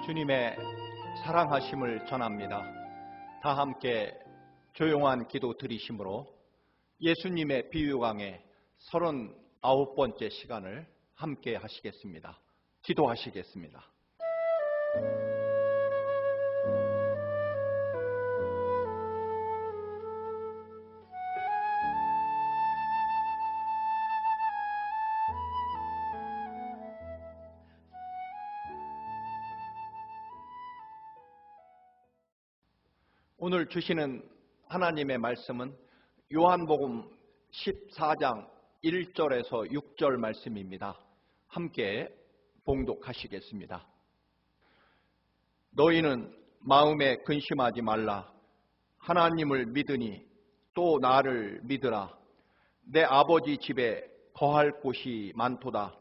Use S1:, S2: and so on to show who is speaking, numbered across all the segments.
S1: 주님의 사랑하심을 전합니다. 다 함께 조용한 기도 드리심으로 예수님의 비유 강의 39번째 시간을 함께 하시겠습니다. 기도하시겠습니다. 오늘 주시는 하나님의 말씀은 요한복음 14장 1절에서 6절 말씀입니다. 함께 봉독하시겠습니다. 너희는 마음에 근심하지 말라. 하나님을 믿으니 또 나를 믿으라. 내 아버지 집에 거할 곳이 많도다.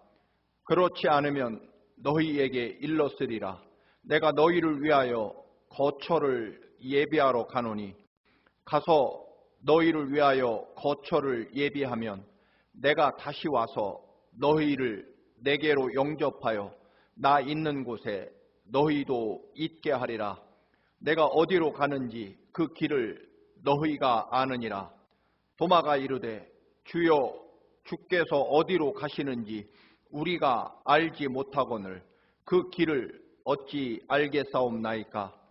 S1: 그렇지 않으면 너희에게 일렀으리라. 내가 너희를 위하여 거처를 예비하러 가노니 가서 너희를 위하여 거처를 예비하면 내가 다시 와서 너희를 내게로 영접하여 나 있는 곳에 너희도 있게 하리라. 내가 어디로 가는지 그 길을 너희가 아느니라. 도마가 이르되 주여 주께서 어디로 가시는지 우리가 알지 못하거늘 그 길을 어찌 알겠사옵나이까.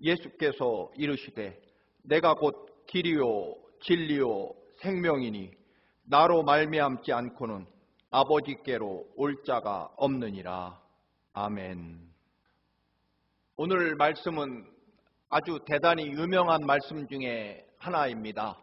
S1: 예수께서 이르시되 내가 곧 길이요 진리요 생명이니 나로 말미암지 않고는 아버지께로 올 자가 없느니라. 아멘. 오늘 말씀은 아주 대단히 유명한 말씀 중에 하나입니다.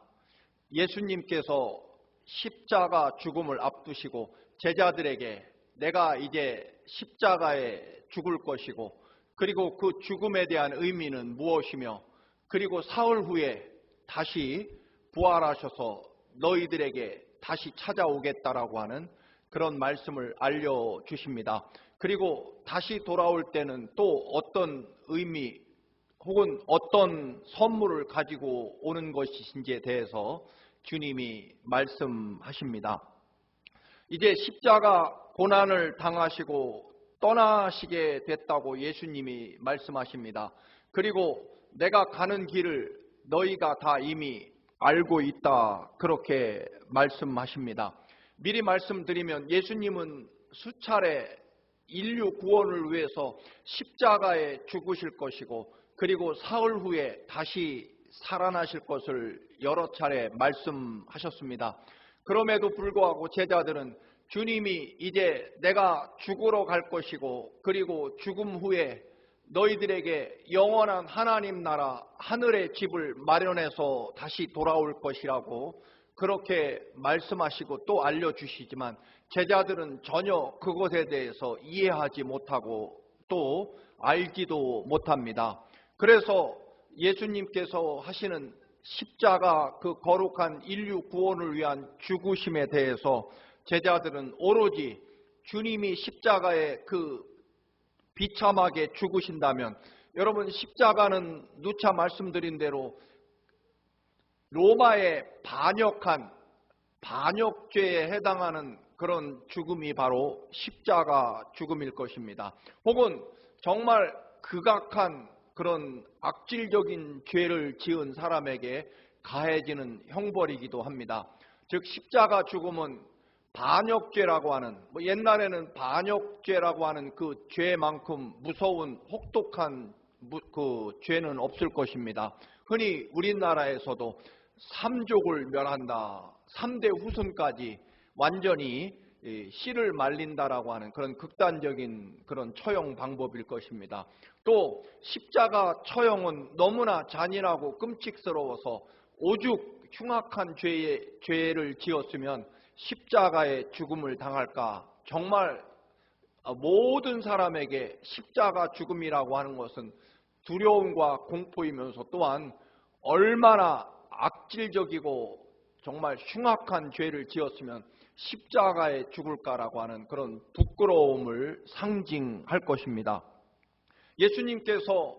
S1: 예수님께서 십자가 죽음을 앞두시고 제자들에게 내가 이제 십자가에 죽을 것이고 그리고 그 죽음에 대한 의미는 무엇이며 그리고 사흘 후에 다시 부활하셔서 너희들에게 다시 찾아오겠다라고 하는 그런 말씀을 알려주십니다. 그리고 다시 돌아올 때는 또 어떤 의미 혹은 어떤 선물을 가지고 오는 것인지에 대해서 주님이 말씀하십니다. 이제 십자가 고난을 당하시고 떠나시게 됐다고 예수님이 말씀하십니다. 그리고 내가 가는 길을 너희가 다 이미 알고 있다 그렇게 말씀하십니다. 미리 말씀드리면 예수님은 수차례 인류 구원을 위해서 십자가에 죽으실 것이고 그리고 사흘 후에 다시 살아나실 것을 여러 차례 말씀하셨습니다. 그럼에도 불구하고 제자들은 주님이 이제 내가 죽으러 갈 것이고 그리고 죽음 후에 너희들에게 영원한 하나님 나라 하늘의 집을 마련해서 다시 돌아올 것이라고 그렇게 말씀하시고 또 알려주시지만 제자들은 전혀 그것에 대해서 이해하지 못하고 또 알지도 못합니다. 그래서 예수님께서 하시는 십자가 그 거룩한 인류 구원을 위한 죽으심에 대해서 제자들은 오로지 주님이 십자가에 그 비참하게 죽으신다면 여러분 십자가는 누차 말씀드린 대로 로마의 반역죄에 해당하는 그런 죽음이 바로 십자가 죽음일 것입니다. 혹은 정말 극악한 그런 악질적인 죄를 지은 사람에게 가해지는 형벌이기도 합니다. 즉 십자가 죽음은 반역죄라고 하는 옛날에는 반역죄라고 하는 그 죄만큼 무서운 혹독한 그 죄는 없을 것입니다. 흔히 우리나라에서도 삼족을 멸한다, 3대 후손까지 완전히 씨를 말린다라고 하는 그런 극단적인 그런 처형 방법일 것입니다. 또 십자가 처형은 너무나 잔인하고 끔찍스러워서 오죽 흉악한 죄를 지었으면 십자가의 죽음을 당할까. 정말 모든 사람에게 십자가 죽음이라고 하는 것은 두려움과 공포이면서 또한 얼마나 악질적이고 정말 흉악한 죄를 지었으면 십자가에 죽을까라고 하는 그런 부끄러움을 상징할 것입니다. 예수님께서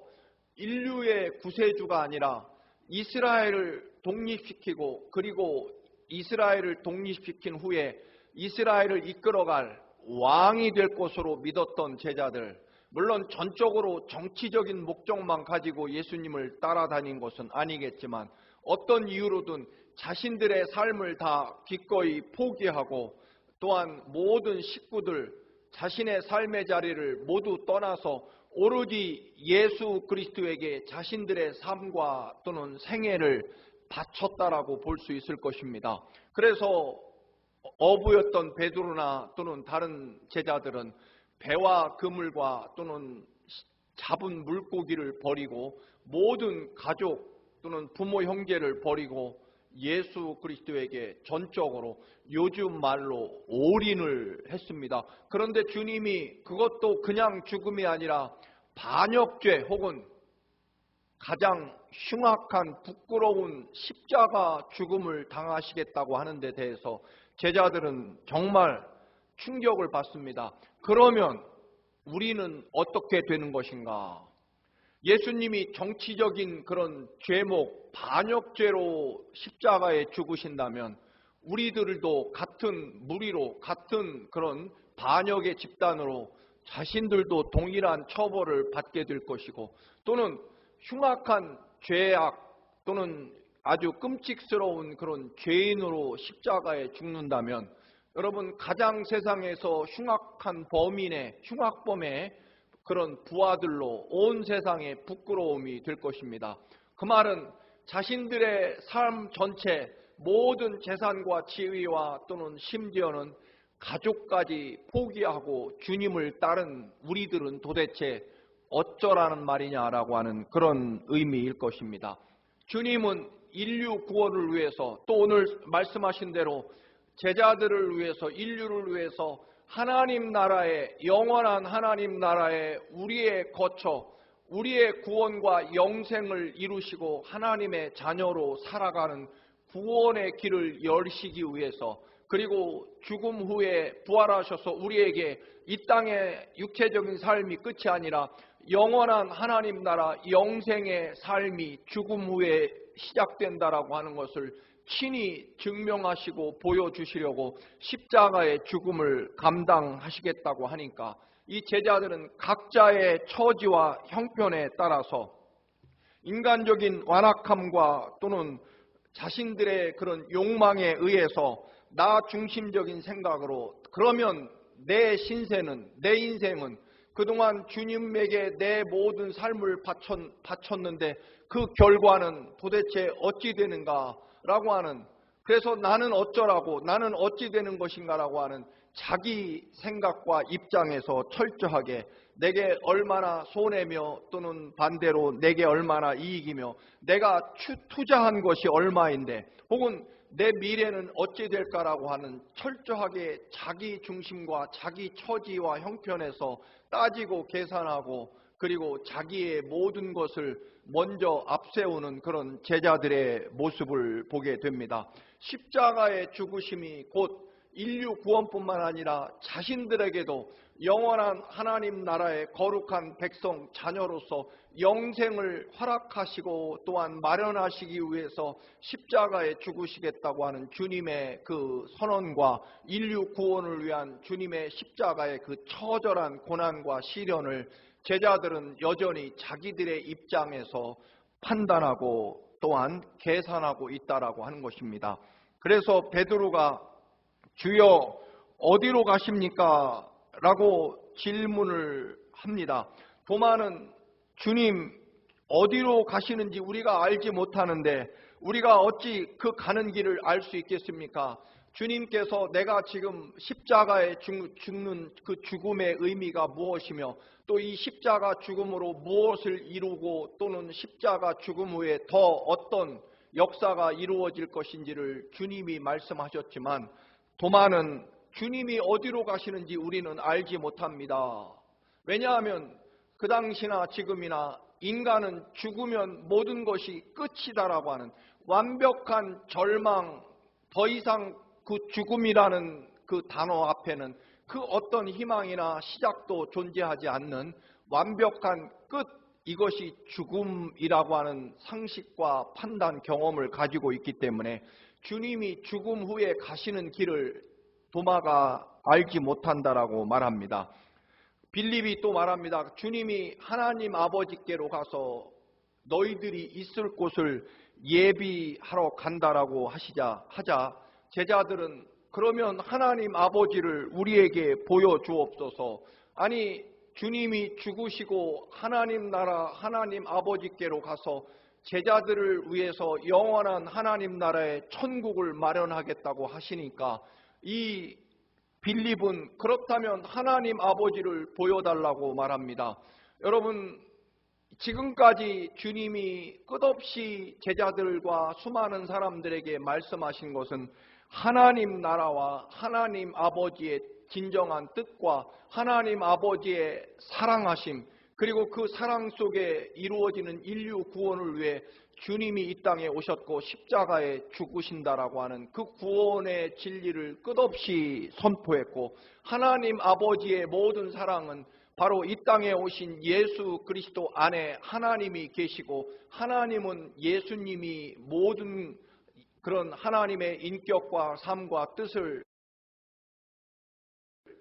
S1: 인류의 구세주가 아니라 이스라엘을 독립시키고 그리고 이스라엘을 독립시킨 후에 이스라엘을 이끌어갈 왕이 될 것으로 믿었던 제자들, 물론 전적으로 정치적인 목적만 가지고 예수님을 따라다닌 것은 아니겠지만 어떤 이유로든 자신들의 삶을 다 기꺼이 포기하고 또한 모든 식구들 자신의 삶의 자리를 모두 떠나서 오로지 예수 그리스도에게 자신들의 삶과 또는 생애를 바쳤다라고 볼 수 있을 것입니다. 그래서 어부였던 베드로나 또는 다른 제자들은 배와 그물과 또는 잡은 물고기를 버리고 모든 가족 또는 부모 형제를 버리고 예수 그리스도에게 전적으로 요즘 말로 올인을 했습니다. 그런데 주님이 그것도 그냥 죽음이 아니라 반역죄 혹은 가장 흉악한 부끄러운 십자가 죽음을 당하시겠다고 하는 데 대해서 제자들은 정말 충격을 받습니다. 그러면 우리는 어떻게 되는 것인가? 예수님이 정치적인 그런 죄목, 반역죄로 십자가에 죽으신다면 우리들도 같은 무리로, 같은 그런 반역의 집단으로 자신들도 동일한 처벌을 받게 될 것이고 또는 흉악한 죄악 또는 아주 끔찍스러운 그런 죄인으로 십자가에 죽는다면 여러분 가장 세상에서 흉악한 범인의 흉악범의 그런 부하들로 온 세상에 부끄러움이 될 것입니다. 그 말은 자신들의 삶 전체 모든 재산과 지위와 또는 심지어는 가족까지 포기하고 주님을 따른 우리들은 도대체 어쩌라는 말이냐라고 하는 그런 의미일 것입니다. 주님은 인류 구원을 위해서 또 오늘 말씀하신 대로 제자들을 위해서 인류를 위해서 하나님 나라의 영원한 하나님 나라의 우리의 거처 우리의 구원과 영생을 이루시고 하나님의 자녀로 살아가는 구원의 길을 열시기 위해서 그리고 죽음 후에 부활하셔서 우리에게 이 땅의 육체적인 삶이 끝이 아니라 영원한 하나님 나라 영생의 삶이 죽음 후에 시작된다라고 하는 것을 친히 증명하시고 보여주시려고 십자가의 죽음을 감당하시겠다고 하니까 이 제자들은 각자의 처지와 형편에 따라서 인간적인 완악함과 또는 자신들의 그런 욕망에 의해서 나 중심적인 생각으로 그러면 내 신세는 내 인생은 그동안 주님에게 내 모든 삶을 바쳤는데 그 결과는 도대체 어찌 되는가 라고 하는 그래서 나는 어쩌라고 나는 어찌 되는 것인가 라고 하는 자기 생각과 입장에서 철저하게 내게 얼마나 손해며 또는 반대로 내게 얼마나 이익이며 내가 투자한 것이 얼마인데 혹은 내 미래는 어찌 될까라고 하는 철저하게 자기 중심과 자기 처지와 형편에서 따지고 계산하고 그리고 자기의 모든 것을 먼저 앞세우는 그런 제자들의 모습을 보게 됩니다. 십자가의 죽으심이 곧 인류 구원뿐만 아니라 자신들에게도 영원한 하나님 나라의 거룩한 백성 자녀로서 영생을 허락하시고 또한 마련하시기 위해서 십자가에 죽으시겠다고 하는 주님의 그 선언과 인류 구원을 위한 주님의 십자가의 그 처절한 고난과 시련을 제자들은 여전히 자기들의 입장에서 판단하고 또한 계산하고 있다라고 하는 것입니다. 그래서 베드로가 주여 어디로 가십니까? 라고 질문을 합니다. 도마는 주님 어디로 가시는지 우리가 알지 못하는데 우리가 어찌 그 가는 길을 알 수 있겠습니까? 주님께서 내가 지금 십자가에 죽는 그 죽음의 의미가 무엇이며 또 이 십자가 죽음으로 무엇을 이루고 또는 십자가 죽음 후에 더 어떤 역사가 이루어질 것인지를 주님이 말씀하셨지만 도마는 주님이 어디로 가시는지 우리는 알지 못합니다. 왜냐하면 그 당시나 지금이나 인간은 죽으면 모든 것이 끝이다라고 하는 완벽한 절망, 더 이상 그 죽음이라는 그 단어 앞에는 그 어떤 희망이나 시작도 존재하지 않는 완벽한 끝, 이것이 죽음이라고 하는 상식과 판단, 경험을 가지고 있기 때문에 주님이 죽음 후에 가시는 길을 도마가 알지 못한다라고 말합니다. 빌립이 또 말합니다. 주님이 하나님 아버지께로 가서 너희들이 있을 곳을 예비하러 간다라고 하자 제자들은 그러면 하나님 아버지를 우리에게 보여주옵소서. 아니 주님이 죽으시고 하나님 나라 하나님 아버지께로 가서 제자들을 위해서 영원한 하나님 나라의 천국을 마련하겠다고 하시니까 이 빌립은 그렇다면 하나님 아버지를 보여달라고 말합니다. 여러분 지금까지 주님이 끝없이 제자들과 수많은 사람들에게 말씀하신 것은 하나님 나라와 하나님 아버지의 진정한 뜻과 하나님 아버지의 사랑하심, 그리고 그 사랑 속에 이루어지는 인류 구원을 위해 주님이 이 땅에 오셨고 십자가에 죽으신다라고 하는 그 구원의 진리를 끝없이 선포했고, 하나님 아버지의 모든 사랑은 바로 이 땅에 오신 예수 그리스도 안에 하나님이 계시고, 하나님은 예수님이 모든 그런 하나님의 인격과 삶과 뜻을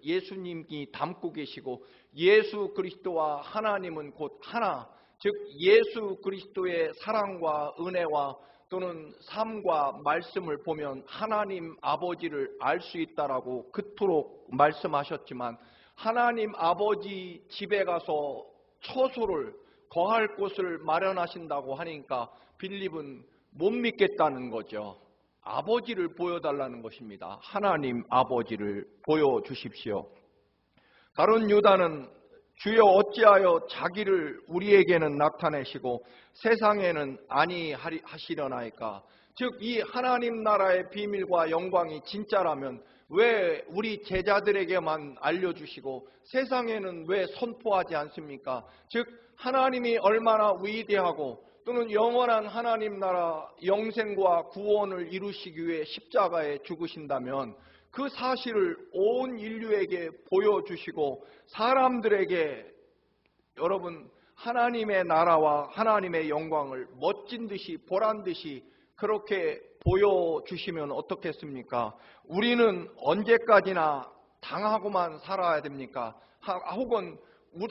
S1: 예수님이 담고 계시고, 예수 그리스도와 하나님은 곧 하나, 즉 예수 그리스도의 사랑과 은혜와 또는 삶과 말씀을 보면 하나님 아버지를 알 수 있다라고 그토록 말씀하셨지만, 하나님 아버지 집에 가서 처소를 거할 곳을 마련하신다고 하니까 빌립은 못 믿겠다는 거죠. 아버지를 보여달라는 것입니다. 하나님 아버지를 보여주십시오. 가룟 유다는 주여 어찌하여 자기를 우리에게는 나타내시고 세상에는 아니하시려나이까. 즉 이 하나님 나라의 비밀과 영광이 진짜라면 왜 우리 제자들에게만 알려주시고 세상에는 왜 선포하지 않습니까? 즉 하나님이 얼마나 위대하고 또는 영원한 하나님 나라 영생과 구원을 이루시기 위해 십자가에 죽으신다면 그 사실을 온 인류에게 보여주시고 사람들에게 여러분 하나님의 나라와 하나님의 영광을 멋진 듯이 보란듯이 그렇게 보여주시면 어떻겠습니까? 우리는 언제까지나 당하고만 살아야 됩니까? 혹은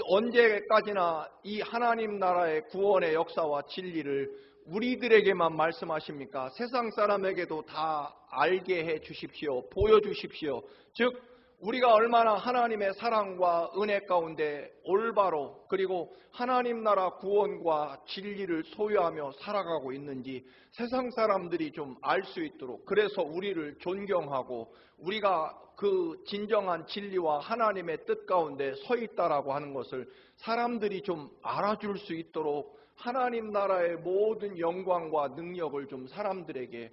S1: 언제까지나 이 하나님 나라의 구원의 역사와 진리를 우리들에게만 말씀하십니까? 세상 사람에게도 다 알게 해 주십시오. 보여주십시오. 즉 우리가 얼마나 하나님의 사랑과 은혜 가운데 올바로 그리고 하나님 나라 구원과 진리를 소유하며 살아가고 있는지 세상 사람들이 좀 알 수 있도록, 그래서 우리를 존경하고 우리가 그 진정한 진리와 하나님의 뜻 가운데 서 있다라고 하는 것을 사람들이 좀 알아줄 수 있도록 하나님 나라의 모든 영광과 능력을 좀 사람들에게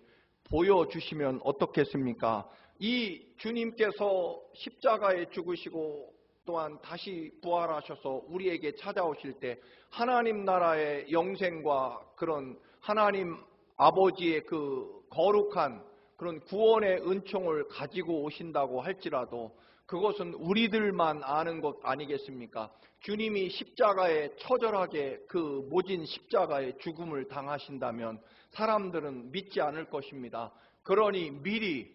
S1: 보여주시면 어떻겠습니까? 이 주님께서 십자가에 죽으시고 또한 다시 부활하셔서 우리에게 찾아오실 때 하나님 나라의 영생과 그런 하나님 아버지의 그 거룩한 그런 구원의 은총을 가지고 오신다고 할지라도 그것은 우리들만 아는 것 아니겠습니까? 주님이 십자가에 처절하게 그 모진 십자가의 죽음을 당하신다면 사람들은 믿지 않을 것입니다. 그러니 미리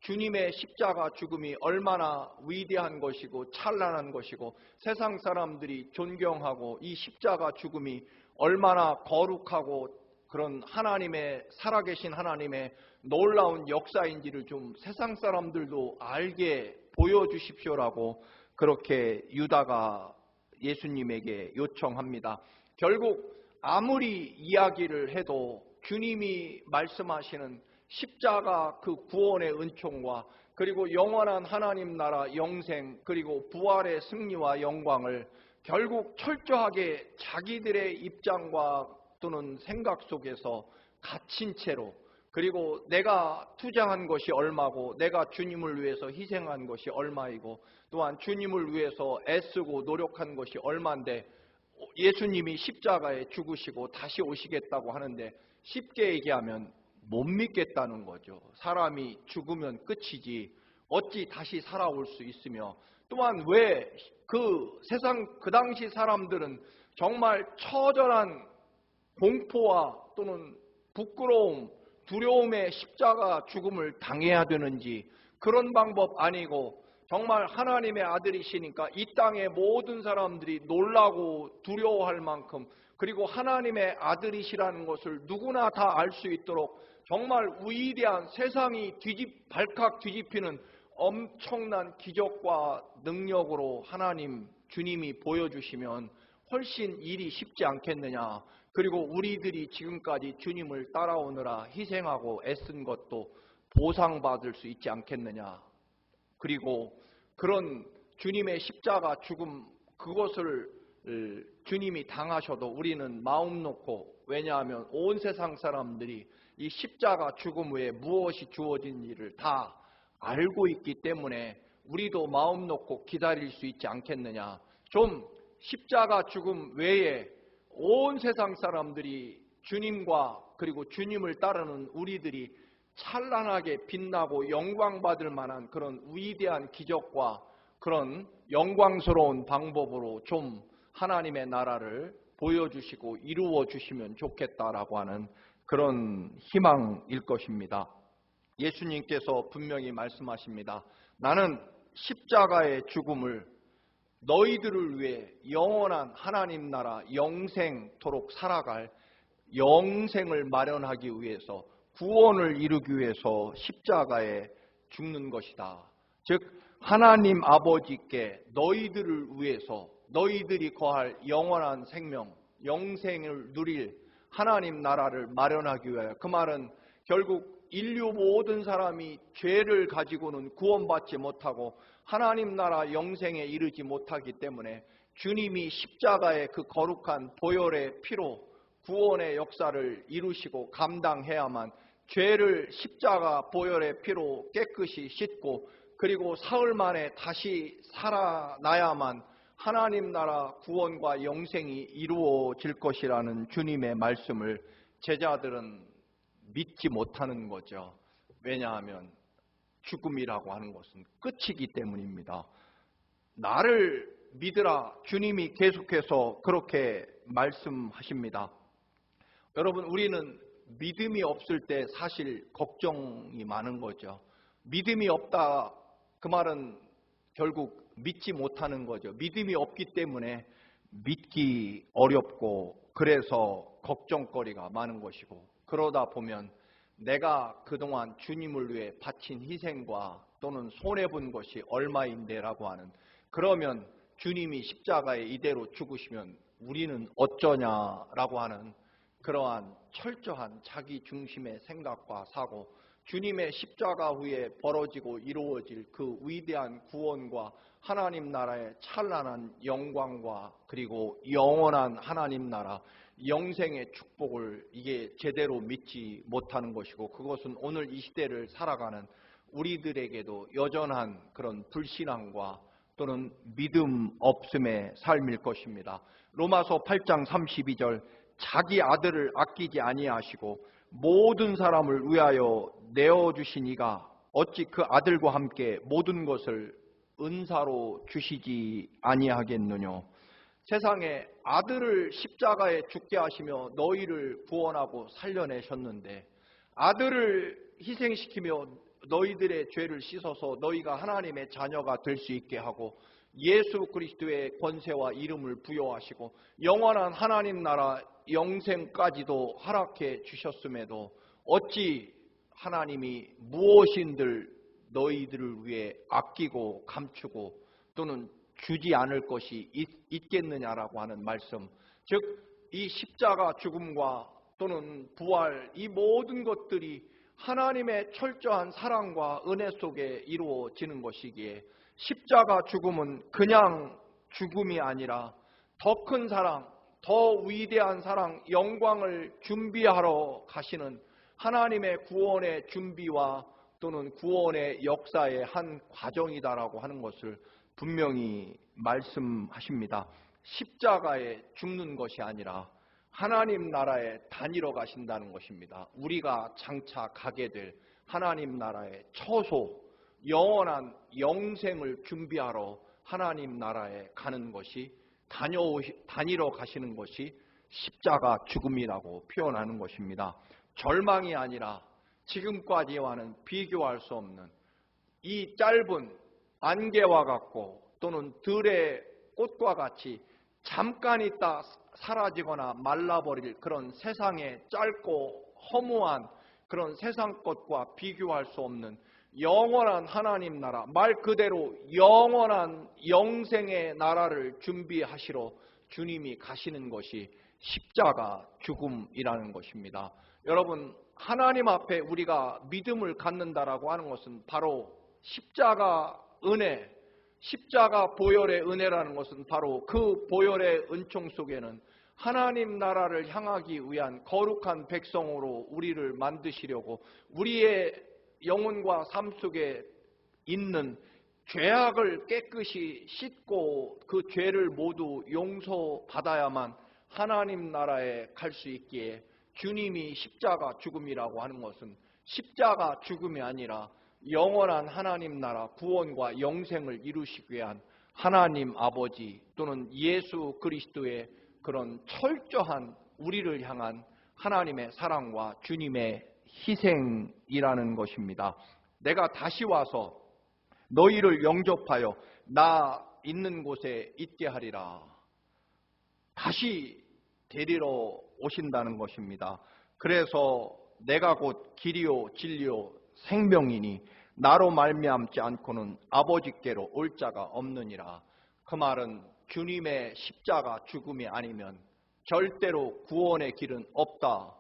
S1: 주님의 십자가 죽음이 얼마나 위대한 것이고 찬란한 것이고 세상 사람들이 존경하고 이 십자가 죽음이 얼마나 거룩하고 그런 하나님의 살아계신 하나님의 놀라운 역사인지를 좀 세상 사람들도 알게 보여주십시오라고 그렇게 유다가 예수님에게 요청합니다. 결국 아무리 이야기를 해도 주님이 말씀하시는 십자가 그 구원의 은총과 그리고 영원한 하나님 나라 영생 그리고 부활의 승리와 영광을 결국 철저하게 자기들의 입장과 또는 생각 속에서 갇힌 채로, 그리고 내가 투자한 것이 얼마고 내가 주님을 위해서 희생한 것이 얼마이고 또한 주님을 위해서 애쓰고 노력한 것이 얼마인데 예수님이 십자가에 죽으시고 다시 오시겠다고 하는데 쉽게 얘기하면 못 믿겠다는 거죠. 사람이 죽으면 끝이지 어찌 다시 살아올 수 있으며, 또한 왜 그 당시 사람들은 정말 처절한 공포와 또는 부끄러움, 두려움의 십자가 죽음을 당해야 되는지, 그런 방법 아니고 정말 하나님의 아들이시니까 이 땅의 모든 사람들이 놀라고 두려워할 만큼, 그리고 하나님의 아들이시라는 것을 누구나 다 알 수 있도록 정말 위대한, 세상이 발칵 뒤집히는 엄청난 기적과 능력으로 하나님 주님이 보여주시면 훨씬 일이 쉽지 않겠느냐. 그리고 우리들이 지금까지 주님을 따라오느라 희생하고 애쓴 것도 보상받을 수 있지 않겠느냐. 그리고 그런 주님의 십자가 죽음, 그것을 주님이 당하셔도 우리는 마음 놓고, 왜냐하면 온 세상 사람들이 이 십자가 죽음 외에 무엇이 주어진 일을 다 알고 있기 때문에 우리도 마음 놓고 기다릴 수 있지 않겠느냐. 좀 십자가 죽음 외에 온 세상 사람들이 주님과 그리고 주님을 따르는 우리들이 찬란하게 빛나고 영광받을 만한 그런 위대한 기적과 그런 영광스러운 방법으로 좀 하나님의 나라를 보여주시고 이루어 주시면 좋겠다라고 하는 그런 희망일 것입니다. 예수님께서 분명히 말씀하십니다. 나는 십자가의 죽음을 너희들을 위해 영원한 하나님 나라 영생토록 살아갈 영생을 마련하기 위해서, 구원을 이루기 위해서 십자가에 죽는 것이다. 즉 하나님 아버지께 너희들을 위해서, 너희들이 거할 영원한 생명, 영생을 누릴 하나님 나라를 마련하기 위하여, 그 말은 결국 인류 모든 사람이 죄를 가지고는 구원받지 못하고 하나님 나라 영생에 이르지 못하기 때문에 주님이 십자가의 그 거룩한 보혈의 피로 구원의 역사를 이루시고 감당해야만, 죄를 십자가 보혈의 피로 깨끗이 씻고 그리고 사흘 만에 다시 살아나야만 하나님 나라 구원과 영생이 이루어질 것이라는 주님의 말씀을 제자들은 믿지 못하는 거죠. 왜냐하면 죽음이라고 하는 것은 끝이기 때문입니다. 나를 믿으라, 주님이 계속해서 그렇게 말씀하십니다. 여러분, 우리는 믿음이 없을 때 사실 걱정이 많은 거죠. 믿음이 없다, 그 말은 결국 믿지 못하는 거죠. 믿음이 없기 때문에 믿기 어렵고 그래서 걱정거리가 많은 것이고, 그러다 보면 내가 그동안 주님을 위해 바친 희생과 또는 손해본 것이 얼마인데라고 하는, 그러면 주님이 십자가에 이대로 죽으시면 우리는 어쩌냐라고 하는 그러한 철저한 자기 중심의 생각과 사고, 주님의 십자가 후에 벌어지고 이루어질 그 위대한 구원과 하나님 나라의 찬란한 영광과 그리고 영원한 하나님 나라 영생의 축복을 이게 제대로 믿지 못하는 것이고, 그것은 오늘 이 시대를 살아가는 우리들에게도 여전한 그런 불신앙과 또는 믿음 없음의 삶일 것입니다. 로마서 8장 32절, 자기 아들을 아끼지 아니하시고 모든 사람을 위하여 내어주신 이가 어찌 그 아들과 함께 모든 것을 은사로 주시지 아니하겠느냐. 세상에 아들을 십자가에 죽게 하시며 너희를 구원하고 살려내셨는데, 아들을 희생시키며 너희들의 죄를 씻어서 너희가 하나님의 자녀가 될 수 있게 하고 예수 그리스도의 권세와 이름을 부여하시고 영원한 하나님 나라 영생까지도 허락해 주셨음에도 어찌 하나님이 무엇인들 너희들을 위해 아끼고 감추고 또는 주지 않을 것이 있겠느냐라고 하는 말씀, 즉 이 십자가 죽음과 또는 부활, 이 모든 것들이 하나님의 철저한 사랑과 은혜 속에 이루어지는 것이기에 십자가 죽음은 그냥 죽음이 아니라 더 큰 사랑, 더 위대한 사랑, 영광을 준비하러 가시는 하나님의 구원의 준비와 또는 구원의 역사의 한 과정이다라고 하는 것을 분명히 말씀하십니다. 십자가에 죽는 것이 아니라 하나님 나라에 다니러 가신다는 것입니다. 우리가 장차 가게 될 하나님 나라의 처소, 영원한 영생을 준비하러 하나님 나라에 가는 것이, 다니러 가시는 것이 십자가 죽음이라고 표현하는 것입니다. 절망이 아니라 지금까지와는 비교할 수 없는 이 짧은 안개와 같고 또는 들의 꽃과 같이 잠깐 있다 사라지거나 말라버릴 그런 세상의 짧고 허무한 그런 세상 것과 비교할 수 없는 영원한 하나님 나라, 말 그대로 영원한 영생의 나라를 준비하시러 주님이 가시는 것이 십자가 죽음이라는 것입니다. 여러분, 하나님 앞에 우리가 믿음을 갖는다라고 하는 것은 바로 십자가 은혜, 십자가 보혈의 은혜라는 것은 바로 그 보혈의 은총 속에는 하나님 나라를 향하기 위한 거룩한 백성으로 우리를 만드시려고 우리의 영혼과 삶 속에 있는 죄악을 깨끗이 씻고 그 죄를 모두 용서받아야만 하나님 나라에 갈 수 있기에 주님이 십자가 죽음이라고 하는 것은 십자가 죽음이 아니라 영원한 하나님 나라 구원과 영생을 이루시기 위한 하나님 아버지 또는 예수 그리스도의 그런 철저한 우리를 향한 하나님의 사랑과 주님의 희생이라는 것입니다. 내가 다시 와서 너희를 영접하여 나 있는 곳에 있게 하리라. 다시 데리러 오신다는 것입니다. 그래서 내가 곧 길이요 진리요 생명이니 나로 말미암지 않고는 아버지께로 올 자가 없느니라. 그 말은 주님의 십자가 죽음이 아니면 절대로 구원의 길은 없다.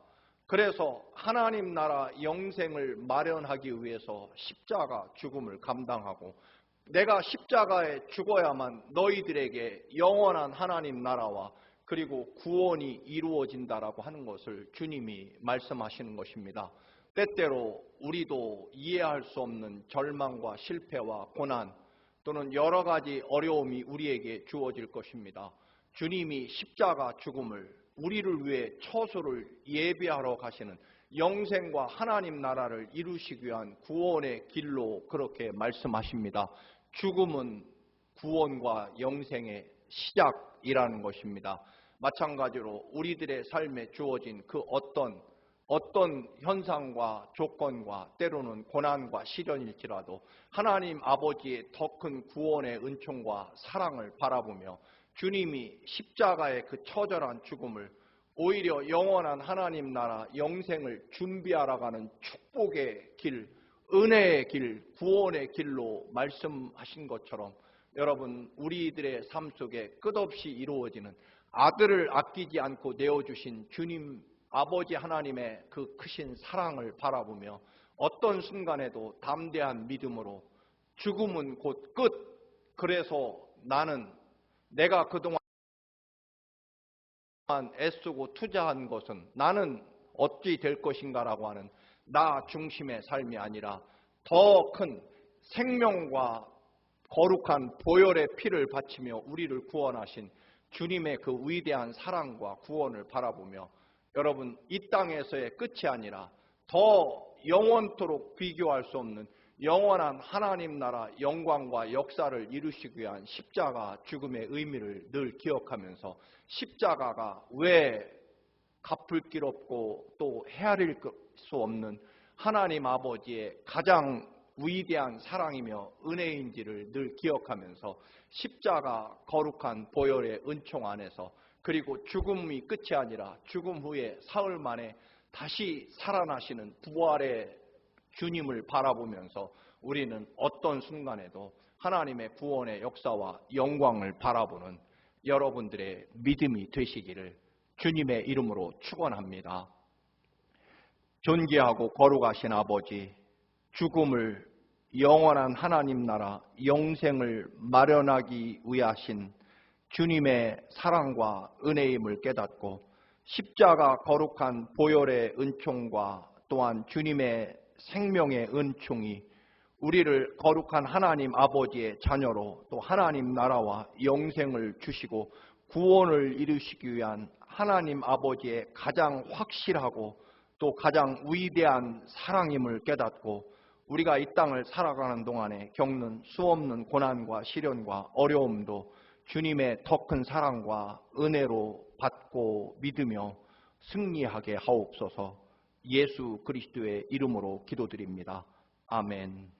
S1: 그래서 하나님 나라 영생을 마련하기 위해서 십자가 죽음을 감당하고 내가 십자가에 죽어야만 너희들에게 영원한 하나님 나라와 그리고 구원이 이루어진다라고 하는 것을 주님이 말씀하시는 것입니다. 때때로 우리도 이해할 수 없는 절망과 실패와 고난 또는 여러 가지 어려움이 우리에게 주어질 것입니다. 주님이 십자가 죽음을 우리를 위해 처소를 예비하러 가시는 영생과 하나님 나라를 이루시기 위한 구원의 길로 그렇게 말씀하십니다. 죽음은 구원과 영생의 시작이라는 것입니다. 마찬가지로 우리들의 삶에 주어진 그 어떤 현상과 조건과 때로는 고난과 시련일지라도 하나님 아버지의 더 큰 구원의 은총과 사랑을 바라보며 주님이 십자가의 그 처절한 죽음을 오히려 영원한 하나님 나라 영생을 준비하러 가는 축복의 길, 은혜의 길, 구원의 길로 말씀하신 것처럼 여러분 우리들의 삶 속에 끝없이 이루어지는 아들을 아끼지 않고 내어주신 주님 아버지 하나님의 그 크신 사랑을 바라보며 어떤 순간에도 담대한 믿음으로 죽음은 곧 끝. 그래서 나는 내가 그동안 애쓰고 투자한 것은 나는 어찌 될 것인가라고 하는 나 중심의 삶이 아니라 더 큰 생명과 거룩한 보혈의 피를 바치며 우리를 구원하신 주님의 그 위대한 사랑과 구원을 바라보며 여러분 이 땅에서의 끝이 아니라 더 영원토록 비교할 수 없는 영원한 하나님 나라 영광과 역사를 이루시기 위한 십자가 죽음의 의미를 늘 기억하면서 십자가가 왜 갚을 길 없고 또 헤아릴 수 없는 하나님 아버지의 가장 위대한 사랑이며 은혜인지를 늘 기억하면서 십자가 거룩한 보혈의 은총 안에서 그리고 죽음이 끝이 아니라 죽음 후에 사흘 만에 다시 살아나시는 부활의 주님을 바라보면서 우리는 어떤 순간에도 하나님의 구원의 역사와 영광을 바라보는 여러분들의 믿음이 되시기를 주님의 이름으로 축원합니다. 존귀하고 거룩하신 아버지, 죽음을 영원한 하나님 나라 영생을 마련하기 위하신 주님의 사랑과 은혜임을 깨닫고 십자가 거룩한 보혈의 은총과 또한 주님의 생명의 은총이 우리를 거룩한 하나님 아버지의 자녀로 또 하나님 나라와 영생을 주시고 구원을 이루시기 위한 하나님 아버지의 가장 확실하고 또 가장 위대한 사랑임을 깨닫고 우리가 이 땅을 살아가는 동안에 겪는 수없는 고난과 시련과 어려움도 주님의 더 큰 사랑과 은혜로 받고 믿으며 승리하게 하옵소서. 예수 그리스도의 이름으로 기도드립니다. 아멘.